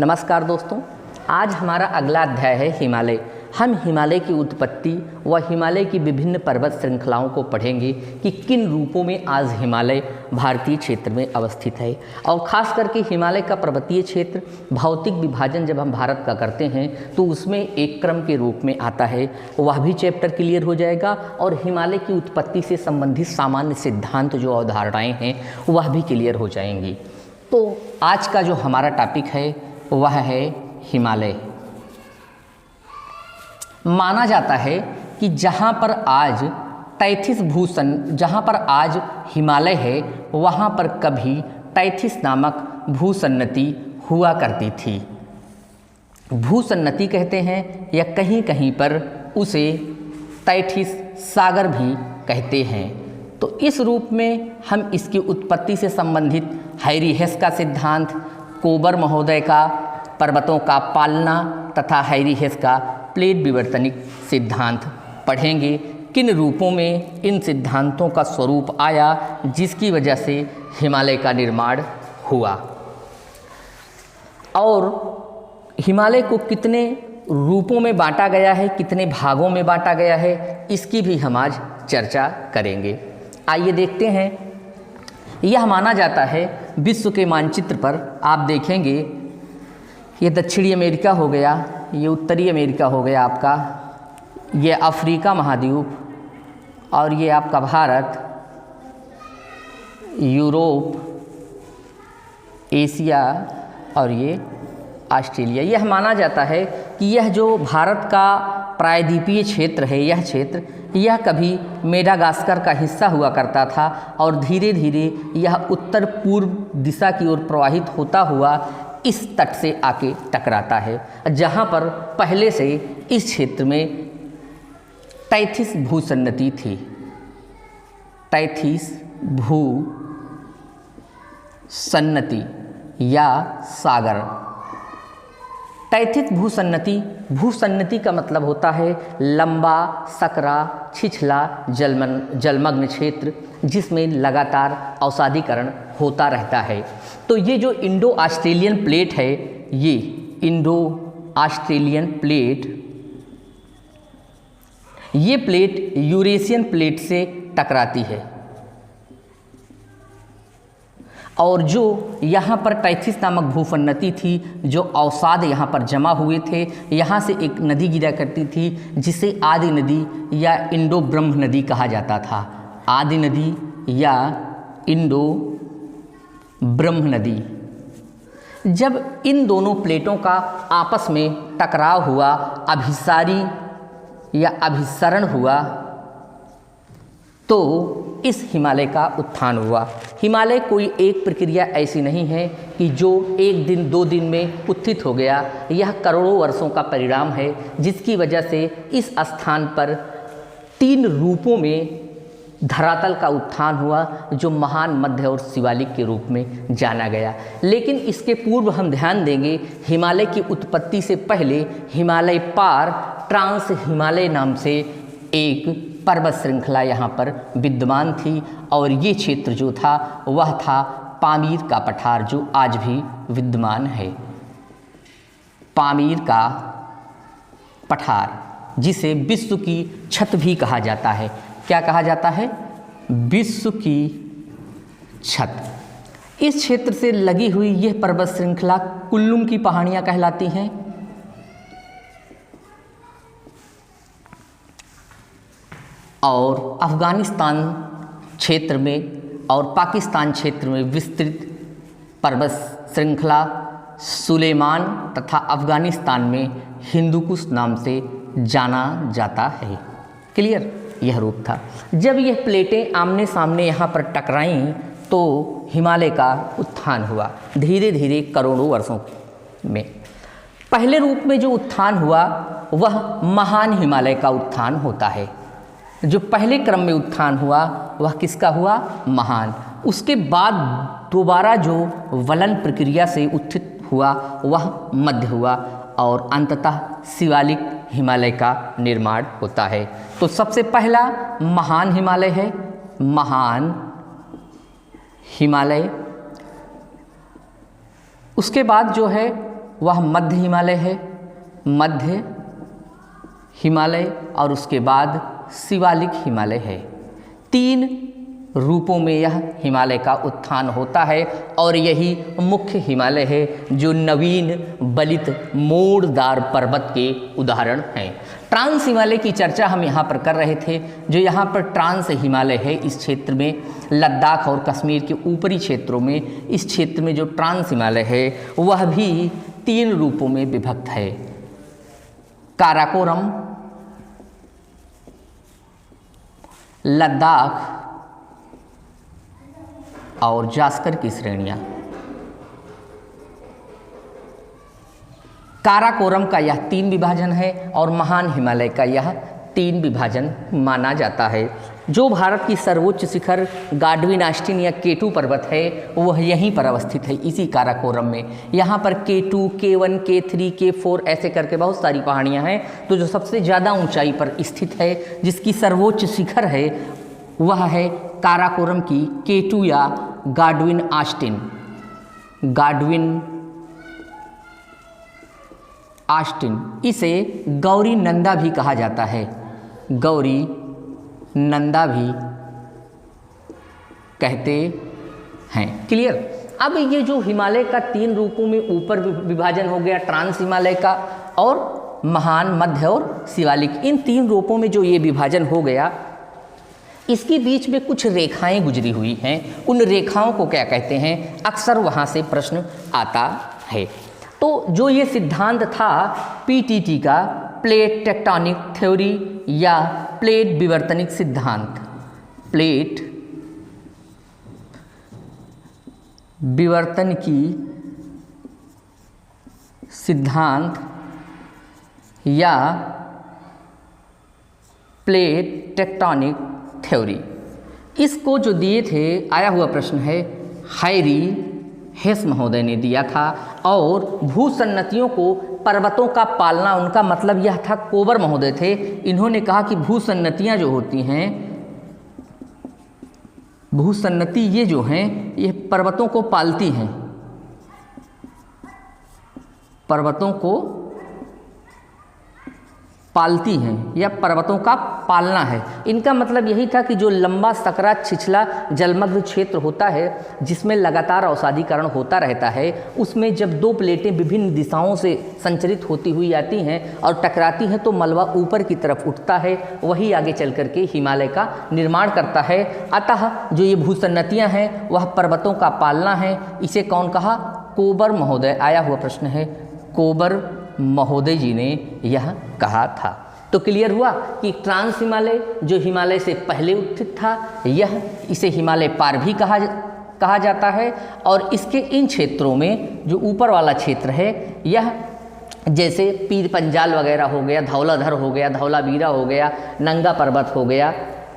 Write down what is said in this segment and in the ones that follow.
नमस्कार दोस्तों, आज हमारा अगला अध्याय है हिमालय। हम हिमालय की उत्पत्ति व हिमालय की विभिन्न पर्वत श्रृंखलाओं को पढ़ेंगे कि किन रूपों में आज हिमालय भारतीय क्षेत्र में अवस्थित है। और ख़ास करके हिमालय का पर्वतीय क्षेत्र भौतिक विभाजन जब हम भारत का करते हैं तो उसमें एक क्रम के रूप में आता है, वह भी चैप्टर क्लियर हो जाएगा। और हिमालय की उत्पत्ति से संबंधित सामान्य सिद्धांत जो अवधारणाएँ हैं वह भी क्लियर हो जाएंगी। तो आज का जो हमारा टॉपिक है वह है हिमालय। माना जाता है कि जहाँ पर आज हिमालय है वहाँ पर कभी टैथिस नामक भूसन्नति हुआ करती थी। भूसन्नति कहते हैं या कहीं कहीं पर उसे टैथिस सागर भी कहते हैं। तो इस रूप में हम इसकी उत्पत्ति से संबंधित हैरी हेस का सिद्धांत, कोबर महोदय का पर्वतों का पालना तथा हैरी हेस का प्लेट विवर्तनिक सिद्धांत पढ़ेंगे। किन रूपों में इन सिद्धांतों का स्वरूप आया जिसकी वजह से हिमालय का निर्माण हुआ, और हिमालय को कितने रूपों में बांटा गया है, कितने भागों में बांटा गया है, इसकी भी हम आज चर्चा करेंगे। आइए देखते हैं। यह माना जाता है विश्व के मानचित्र पर आप देखेंगे, ये दक्षिणी अमेरिका हो गया, ये उत्तरी अमेरिका हो गया आपका, ये अफ्रीका महाद्वीप, और ये आपका भारत, यूरोप, एशिया और ये ऑस्ट्रेलिया। यह माना जाता है कि यह जो भारत का प्रायद्वीपीय क्षेत्र है, यह कभी मेडागास्कर का हिस्सा हुआ करता था और धीरे धीरे यह उत्तर पूर्व दिशा की ओर प्रवाहित होता हुआ इस तट से आके टकराता है, जहाँ पर पहले से इस क्षेत्र में टैथिस भूसन्नति थी। टैथिस भूसन्नति या सागर। टैथिस भूसन्नति का मतलब होता है लंबा, सकरा, छिछला जलमग्न क्षेत्र जिसमें लगातार अवसादीकरण होता रहता है। तो ये जो इंडो ऑस्ट्रेलियन प्लेट है, ये इंडो ऑस्ट्रेलियन प्लेट, ये प्लेट यूरेशियन प्लेट से टकराती है, और जो यहाँ पर टैथिस नामक भूसन्नति थी, जो अवसाद यहाँ पर जमा हुए थे, यहाँ से एक नदी गिरा करती थी जिसे आदि नदी या इंडो ब्रह्म नदी कहा जाता था। आदि नदी या इंडो ब्रह्म नदी। जब इन दोनों प्लेटों का आपस में टकराव हुआ, अभिसारी या अभिसरण हुआ, तो इस हिमालय का उत्थान हुआ। हिमालय कोई एक प्रक्रिया ऐसी नहीं है कि जो एक दिन दो दिन में उत्थित हो गया। यह करोड़ों वर्षों का परिणाम है, जिसकी वजह से इस स्थान पर 3 रूपों में धरातल का उत्थान हुआ, जो महान, मध्य और शिवालिक के रूप में जाना गया। लेकिन इसके पूर्व हम ध्यान देंगे, हिमालय की उत्पत्ति से पहले हिमालय पार ट्रांस हिमालय नाम से एक पर्वत श्रृंखला यहाँ पर विद्यमान थी, और ये क्षेत्र जो था वह था पामीर का पठार, जो आज भी विद्यमान है। पामीर का पठार, जिसे विश्व की छत भी कहा जाता है। क्या कहा जाता है? विश्व की छत। इस क्षेत्र से लगी हुई यह पर्वत श्रृंखला कुल्लुम की पहाड़ियाँ कहलाती हैं। और अफ़गानिस्तान क्षेत्र में और पाकिस्तान क्षेत्र में विस्तृत पर्वत श्रृंखला सुलेमान तथा अफ़गानिस्तान में हिंदुकुश नाम से जाना जाता है। क्लियर? यह रूप था। जब यह प्लेटें आमने सामने यहाँ पर टकराईं तो हिमालय का उत्थान हुआ धीरे धीरे करोड़ों वर्षों में। पहले रूप में जो उत्थान हुआ वह महान हिमालय का उत्थान होता है। जो पहले क्रम में उत्थान हुआ वह किसका हुआ? महान। उसके बाद दोबारा जो वलन प्रक्रिया से उत्थित हुआ वह मध्य हुआ, और अंततः शिवालिक हिमालय का निर्माण होता है। तो सबसे पहला महान हिमालय है, महान हिमालय। उसके बाद जो है वह मध्य हिमालय है, मध्य हिमालय, और उसके बाद शिवालिक हिमालय है। 3 रूपों में यह हिमालय का उत्थान होता है और यही मुख्य हिमालय है जो नवीन बलित मोड़दार पर्वत के उदाहरण हैं। ट्रांस हिमालय की चर्चा हम यहाँ पर कर रहे थे। जो यहाँ पर ट्रांस हिमालय है, इस क्षेत्र में लद्दाख और कश्मीर के ऊपरी क्षेत्रों में, इस क्षेत्र में जो ट्रांस हिमालय है वह भी 3 रूपों में विभक्त है। काराकोरम, लद्दाख और जास्कर की श्रेणियां। काराकोरम का यह 3 विभाजन है और महान हिमालय का यह 3 विभाजन माना जाता है। जो भारत की सर्वोच्च शिखर गाडविन आस्टिन या K2 पर्वत है वह यहीं पर अवस्थित है, इसी काराकोरम में। यहाँ पर K2, K1, K3, K4 ऐसे करके बहुत सारी पहाड़ियाँ हैं। तो जो सबसे ज़्यादा ऊंचाई पर स्थित है, जिसकी सर्वोच्च शिखर है, वह है काराकोरम की K2 या गाडविन आस्टिन। गाडविन आस्टिन, इसे गौरी नंदा भी कहा जाता है, गौरी नंदा भी कहते हैं। क्लियर। अब ये जो हिमालय का 3 रूपों में ऊपर विभाजन हो गया, ट्रांस हिमालय का और महान, मध्य और शिवालिक, इन 3 रूपों में जो ये विभाजन हो गया, इसके बीच में कुछ रेखाएं गुजरी हुई हैं। उन रेखाओं को क्या कहते हैं, अक्सर वहाँ से प्रश्न आता है। तो जो ये सिद्धांत था PTT का, प्लेट टेक्टोनिक थ्योरी या प्लेट विवर्तनिक सिद्धांत, प्लेट विवर्तन की सिद्धांत या प्लेट टेक्टोनिक थ्योरी, इसको जो दिए थे, आया हुआ प्रश्न है, हैरी हेस महोदय ने दिया था। और भूसन्नतियों को पर्वतों का पालना, उनका मतलब यह था, कोबर महोदय थे, इन्होंने कहा कि भूसन्नतियाँ जो होती हैं, भूसन्नति ये जो हैं ये पर्वतों को पालती हैं, पर्वतों को पालती हैं या पर्वतों का पालना है। इनका मतलब यही था कि जो लंबा सकरा छिछला जलमग्न क्षेत्र होता है जिसमें लगातार अवसादीकरण होता रहता है, उसमें जब 2 प्लेटें विभिन्न दिशाओं से संचरित होती हुई आती हैं और टकराती हैं तो मलबा ऊपर की तरफ उठता है, वही आगे चल कर के हिमालय का निर्माण करता है। अतः जो ये भूसन्नतियाँ हैं वह पर्वतों का पालना है। इसे कौन कहा, कोबर महोदय, आया हुआ प्रश्न है, कोबर महोदय जी ने यह कहा था। तो क्लियर हुआ कि ट्रांस हिमालय जो हिमालय से पहले उत्थित था, यह इसे हिमालय पार भी कहा जाता है। और इसके इन क्षेत्रों में जो ऊपर वाला क्षेत्र है, यह जैसे पीर पंजाल वगैरह हो गया, धौलाधर हो गया, धौलावीरा हो गया, नंगा पर्वत हो गया,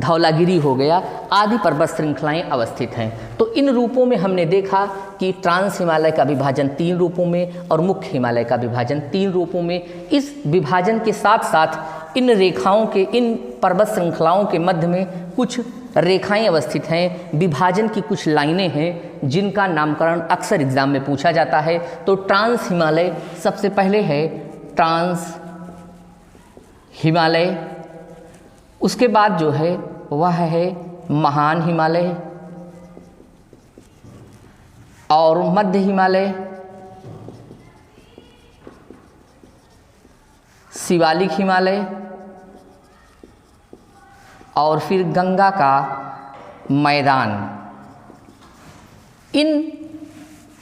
धौलागिरी हो गया, आदि पर्वत श्रृंखलाएं अवस्थित हैं। तो इन रूपों में हमने देखा कि ट्रांस हिमालय का विभाजन 3 रूपों में और मुख्य हिमालय का विभाजन 3 रूपों में। इस विभाजन के साथ साथ इन रेखाओं के, इन पर्वत श्रृंखलाओं के मध्य में कुछ रेखाएं अवस्थित हैं, विभाजन की कुछ लाइनें हैं जिनका नामकरण अक्सर एग्जाम में पूछा जाता है। तो ट्रांस हिमालय सबसे पहले है, ट्रांस हिमालय। उसके बाद जो है वह है महान हिमालय और मध्य हिमालय, शिवालिक हिमालय और फिर गंगा का मैदान। इन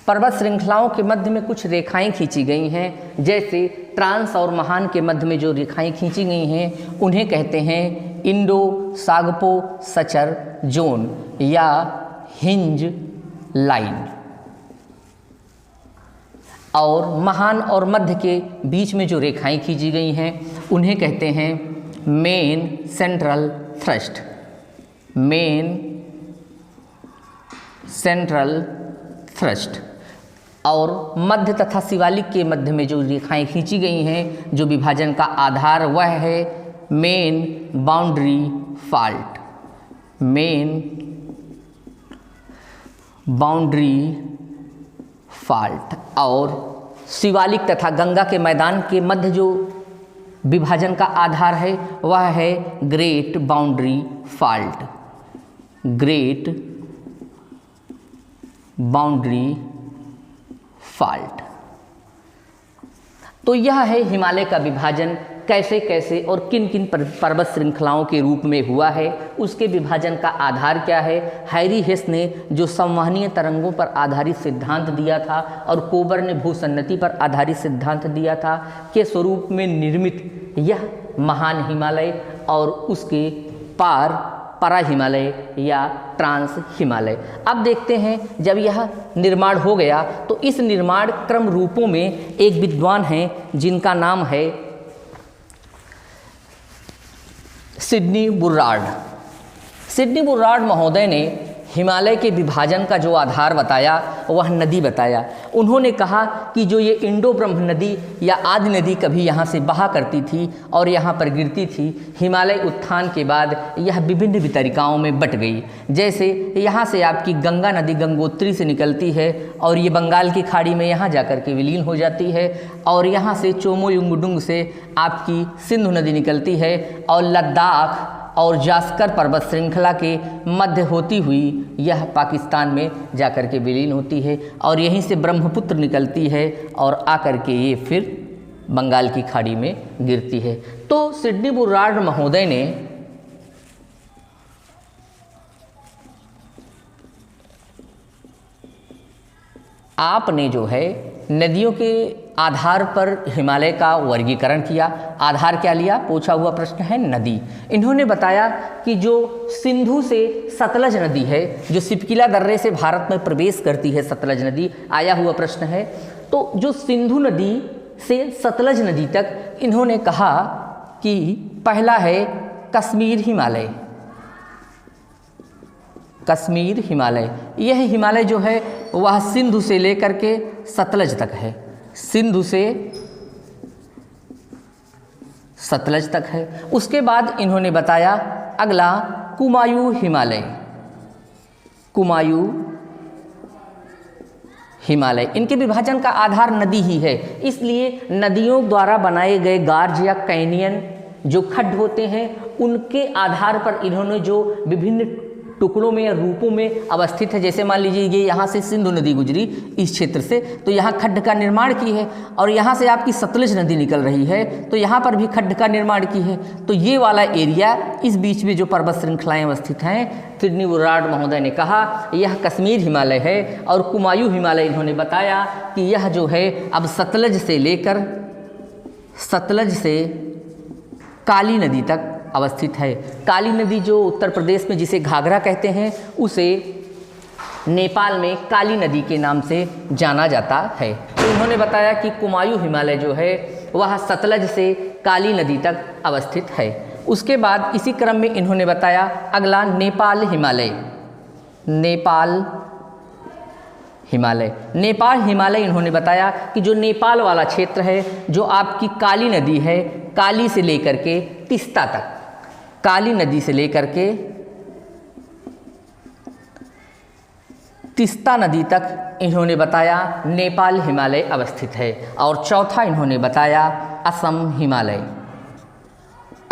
पर्वत श्रृंखलाओं के मध्य में कुछ रेखाएं खींची गई हैं, जैसे ट्रांस और महान के मध्य में जो रेखाएं खींची गई हैं उन्हें कहते हैं इंडो सागपो सचर जोन या हिंज लाइन। और महान और मध्य के बीच में जो रेखाएं खींची गई हैं उन्हें कहते हैं main central thrust, main central thrust. और मध्य तथा शिवालिक के मध्य में जो रेखाएं खींची गई हैं, जो विभाजन का आधार, वह है main boundary fault, main boundary fault. और शिवालिक तथा गंगा के मैदान के मध्य जो विभाजन का आधार है वह है great boundary fault, great boundary fault. तो यह है हिमालय का विभाजन कैसे कैसे और किन किन पर्वत श्रृंखलाओं के रूप में हुआ है, उसके विभाजन का आधार क्या है। हैरी हेस ने जो संवहनीय तरंगों पर आधारित सिद्धांत दिया था और कोबर ने भूसन्नति पर आधारित सिद्धांत दिया था के स्वरूप में निर्मित यह महान हिमालय और उसके पार परा हिमालय या ट्रांस हिमालय। अब देखते हैं जब यह निर्माण हो गया तो इस निर्माण क्रम रूपों में एक विद्वान हैं जिनका नाम है सिडनी बुर्रार्ड। सिडनी बुर्रार्ड महोदय ने हिमालय के विभाजन का जो आधार बताया वह नदी बताया। उन्होंने कहा कि जो ये इंडो ब्रह्म नदी या आदि नदी कभी यहाँ से बहा करती थी और यहाँ पर गिरती थी, हिमालय उत्थान के बाद यह विभिन्न वितरिकाओं में बट गई। जैसे यहाँ से आपकी गंगा नदी गंगोत्री से निकलती है और ये बंगाल की खाड़ी में यहाँ जाकर के विलीन हो जाती है, और यहाँ से चोमोयुंगडुंग से आपकी सिंधु नदी निकलती है और लद्दाख और जास्कर पर्वत श्रृंखला के मध्य होती हुई यह पाकिस्तान में जाकर के विलीन होती है, और यहीं से ब्रह्मपुत्र निकलती है और आकर के ये फिर बंगाल की खाड़ी में गिरती है। तो सिडनी बुर्रार्ड महोदय ने आपने जो है नदियों के आधार पर हिमालय का वर्गीकरण किया। आधार क्या लिया? पूछा हुआ प्रश्न है नदी। इन्होंने बताया कि जो सिंधु से सतलज नदी है, जो सिपकिला दर्रे से भारत में प्रवेश करती है सतलज नदी, आया हुआ प्रश्न है। तो जो सिंधु नदी से सतलज नदी तक इन्होंने कहा कि पहला है कश्मीर हिमालय, कश्मीर हिमालय। यह हिमालय जो है वह सिंधु से लेकर के सतलज तक है, सिंधु से सतलज तक है। उसके बाद इन्होंने बताया अगला कुमायूं हिमालय, कुमायूं हिमालय। इनके विभाजन का आधार नदी ही है, इसलिए नदियों द्वारा बनाए गए गार्ज या कैनियन जो खड्ड होते हैं उनके आधार पर इन्होंने जो विभिन्न टुकड़ों में या रूपों में अवस्थित है, जैसे मान लीजिए ये यहाँ से सिंधु नदी गुजरी इस क्षेत्र से, तो यहाँ खड्ड का निर्माण की है, और यहाँ से आपकी सतलज नदी निकल रही है तो यहाँ पर भी खड्ड का निर्माण की है। तो ये वाला एरिया, इस बीच में जो पर्वत श्रृंखलाएँ अवस्थित हैं, सिडनी बुर्रार्ड महोदय ने कहा यह कश्मीर हिमालय है। और कुमायूं हिमालय इन्होंने बताया कि यह जो है अब सतलज से लेकर, सतलज से काली नदी तक अवस्थित है। काली नदी जो उत्तर प्रदेश में जिसे घाघरा कहते हैं, उसे नेपाल में काली नदी के नाम से जाना जाता है। तो उन्होंने बताया कि कुमायूं हिमालय जो है वह सतलज से काली नदी तक अवस्थित है। उसके बाद इसी क्रम में इन्होंने बताया अगला नेपाल हिमालय, नेपाल हिमालय। नेपाल हिमालय इन्होंने बताया कि जो नेपाल वाला क्षेत्र है, जो आपकी काली नदी है, काली से लेकर के तिस्ता तक, काली नदी से लेकर के तिस्ता नदी तक इन्होंने बताया नेपाल हिमालय अवस्थित है। और चौथा इन्होंने बताया असम हिमालय,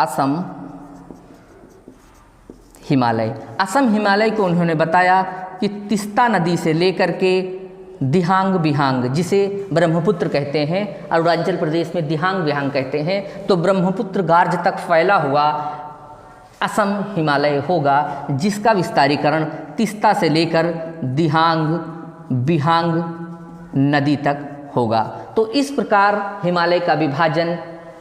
असम हिमालय। असम हिमालय को उन्होंने बताया कि तिस्ता नदी से लेकर के दिहांग बिहांग, जिसे ब्रह्मपुत्र कहते हैं, अरुणाचल प्रदेश में दिहांग बिहांग कहते हैं, तो ब्रह्मपुत्र गार्ज तक फैला हुआ असम हिमालय होगा, जिसका विस्तारीकरण तिस्ता से लेकर दिहांग बिहांग नदी तक होगा। तो इस प्रकार हिमालय का विभाजन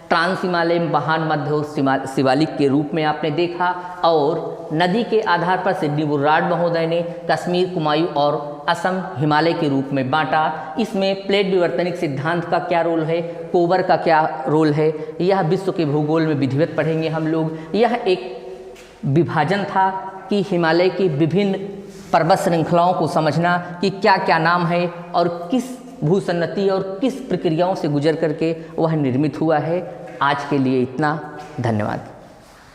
ट्रांस हिमालय, महान, मध्य और शिवालिक के रूप में आपने देखा। और नदी के आधार पर सिडनी बुर्रार्ड महोदय ने कश्मीर, कुमायूं और असम हिमालय के रूप में बांटा। इसमें प्लेट विवर्तनिक सिद्धांत का क्या रोल है, कोबर का क्या रोल है, यह विश्व के भूगोल में विधिवत पढ़ेंगे हम लोग। यह एक विभाजन था कि हिमालय की विभिन्न पर्वत श्रृंखलाओं को समझना कि क्या क्या नाम है और किस भूसन्नति और किस प्रक्रियाओं से गुजर करके वह निर्मित हुआ है। आज के लिए इतना, धन्यवाद।